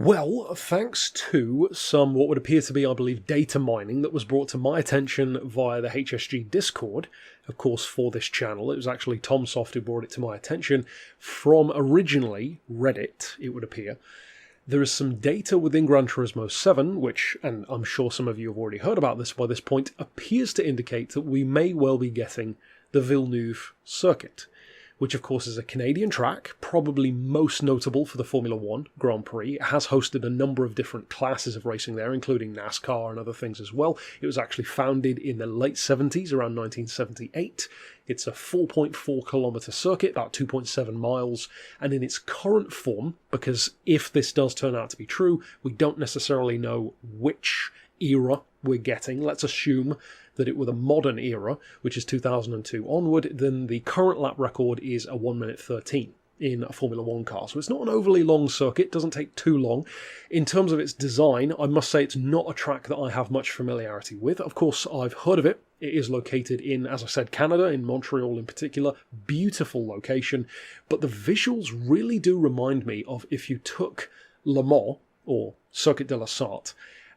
Well, thanks to some what would appear to be, I believe, data mining that was brought to my attention via the HSG Discord, of course, for this channel. It was actually Tomsoft who brought it to my attention from originally Reddit, it would appear. There is some data within Gran Turismo 7, which, and I'm sure some of you have already heard about this by this point, appears to indicate that we may well be getting the Villeneuve circuit, which of course is a Canadian track, probably most notable for the Formula 1 Grand Prix. It has hosted a number of different classes of racing there, including NASCAR and other things as well. It was actually founded in the late 70s, around 1978. It's a 4.4 kilometre circuit, about 2.7 miles, and in its current form, because if this does turn out to be true, we don't necessarily know which era we're getting. Let's assume that it were the modern era, which is 2002 onward, then the current lap record is a 1 minute 13 in a Formula 1 car. So it's not an overly long circuit, doesn't take too long. In terms of its design, I must say it's not a track that I have much familiarity with. Of course, I've heard of it. It is located in, as I said, Canada, in Montreal in particular. Beautiful location. But the visuals really do remind me of if you took Le Mans, or Circuit de la Sarthe,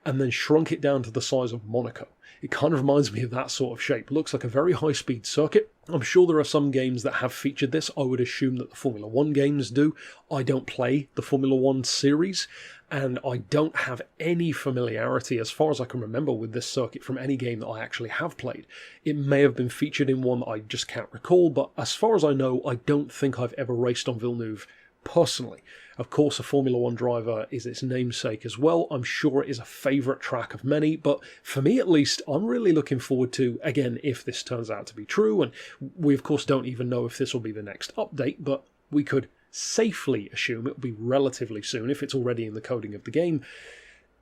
and then shrunk it down to the size of Monaco. It kind of reminds me of that sort of shape. Looks like a very high-speed circuit. I'm sure there are some games that have featured this. I would assume that the Formula 1 games do. I don't play the Formula 1 series, and I don't have any familiarity, as far as I can remember, with this circuit from any game that I actually have played. It may have been featured in one that I just can't recall, but as far as I know, I don't think I've ever raced on Villeneuve personally. Of course, a Formula 1 driver is its namesake as well. I'm sure it is a favourite track of many, but for me at least, I'm really looking forward to, again, if this turns out to be true, and we of course don't even know if this will be the next update, but we could safely assume it will be relatively soon if it's already in the coding of the game.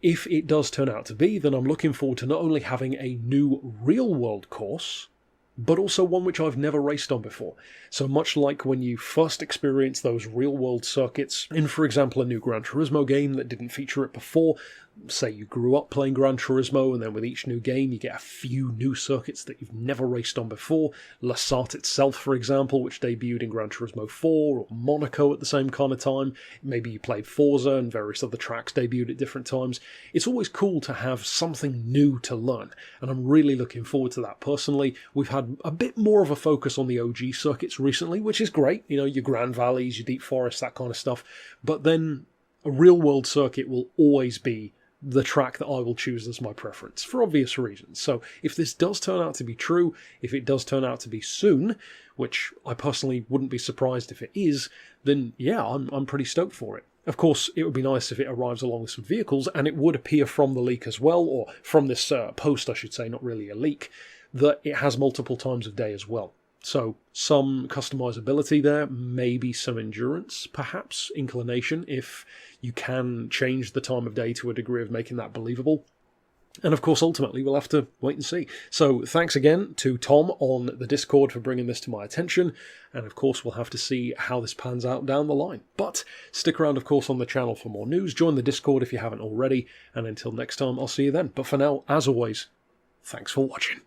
If it does turn out to be, then I'm looking forward to not only having a new real-world course, but also one which I've never raced on before. So much like when you first experience those real-world circuits in, for example, a new Gran Turismo game that didn't feature it before, say you grew up playing Gran Turismo, and then with each new game you get a few new circuits that you've never raced on before. La Sarthe itself, for example, which debuted in Gran Turismo 4, or Monaco at the same kind of time. Maybe you played Forza, and various other tracks debuted at different times. It's always cool to have something new to learn, and I'm really looking forward to that personally. We've had a bit more of a focus on the OG circuits recently, which is great, you know, your Grand Valleys, your Deep Forests, that kind of stuff, but then a real-world circuit will always be the track that I will choose as my preference, for obvious reasons. So if this does turn out to be true, if it does turn out to be soon, which I personally wouldn't be surprised if it is, then yeah, I'm pretty stoked for it. Of course, it would be nice if it arrives along with some vehicles, and it would appear from the leak as well, or from this post I should say, not really a leak, that it has multiple times of day as well. So some customizability there, maybe some endurance, perhaps inclination, if you can change the time of day to a degree of making that believable. And of course, ultimately, we'll have to wait and see. So thanks again to Tom on the Discord for bringing this to my attention. And of course, we'll have to see how this pans out down the line. But stick around, of course, on the channel for more news. Join the Discord if you haven't already. And until next time, I'll see you then. But for now, as always, thanks for watching.